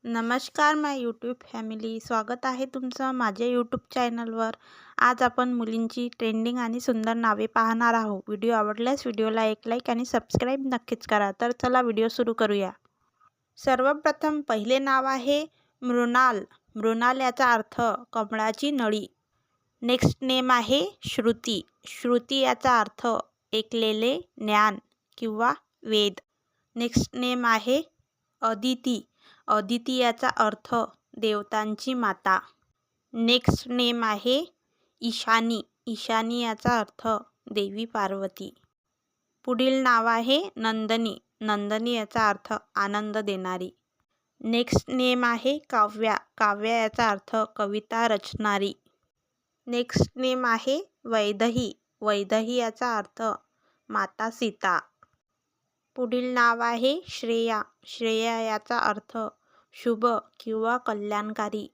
नमस्कार माय YouTube family, स्वागत आहे तुमचं माझ्या यूट्यूब चॅनलवर. आज आपण मुलींची ट्रेंडिंग आणि सुंदर नावे पाहणार आहोत. व्हिडिओ आवडल्यास व्हिडिओला एक लाईक आणि सबस्क्राईब नक्कीच करा. तर चला व्हिडिओ सुरू करूया. सर्वप्रथम पहिले नाव आहे मृणाल. मृणाल याचा अर्थ कमळाची नळी. नेक्स्ट नेम आहे श्रुती. श्रुती याचा अर्थ ऐकलेले ज्ञान किंवा वेद. नेक्स्ट नेम आहे अदिती. अदिती याचा अर्थ देवतांची माता. नेक्स्ट नेम आहे ईशानी. ईशानी याचा अर्थ देवी पार्वती. पुढील नाव आहे नंदनी. नंदनी याचा अर्थ आनंद देणारी. नेक्स्ट नेम आहे काव्या. काव्या याचा अर्थ कविता रचणारी. नेक्स्ट नेम आहे वैदही. वैदही याचा अर्थ माता सीता. पुढील नाव आहे श्रेया. श्रेया याचा अर्थ शुभ किंवा कल्याणकारी.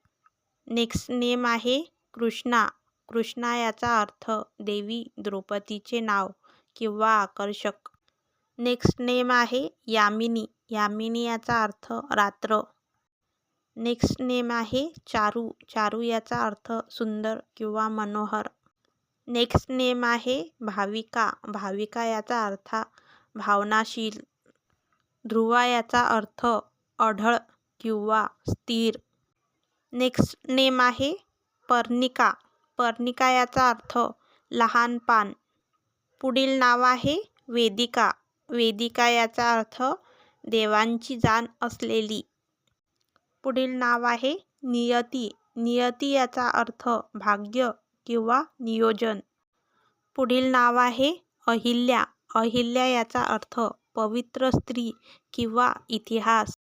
नेक्स्ट नेम आहे कृष्णा. कृष्णा याचा अर्थ देवी द्रौपदीचे नाव किंवा आकर्षक. नेक्स्ट नेम आहे यामिनी. यामिनी याचा अर्थ रात्र. नेक्स्ट नेम आहे चारू. चारू याचा अर्थ सुंदर किंवा मनोहर. नेक्स्ट नेम आहे भाविका. भाविका याचा अर्थ भावनाशील. ध्रुवा याचा अर्थ अढळ किंवा स्थिर. नेक्स्ट नेम आहे पर्णिका. पर्णिका याचा अर्थ लहान पान. पुढील नाव आहे वेदिका. वेदिका याचा अर्थ देवांची जाण असलेली. पुढील नाव आहे नियती. नियती याचा अर्थ भाग्य किंवा नियोजन. पुढील नाव आहे अहिल्या. अहिल्या याचा अर्थ पवित्र स्त्री किंवा इतिहास.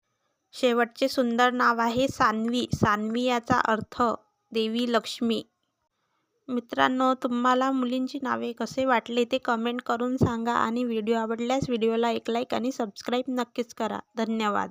शेवटचे सुंदर नाव आहे सान्वी. सान्वी याचा अर्थ देवी लक्ष्मी. मित्रांनो, तुम्हाला मुलींची नावे कसे वाटले ते कमेंट करून सांगा आणि व्हिडिओ आवडल्यास व्हिडिओला एक लाईक आणि सबस्क्राईब नक्कीच करा. धन्यवाद.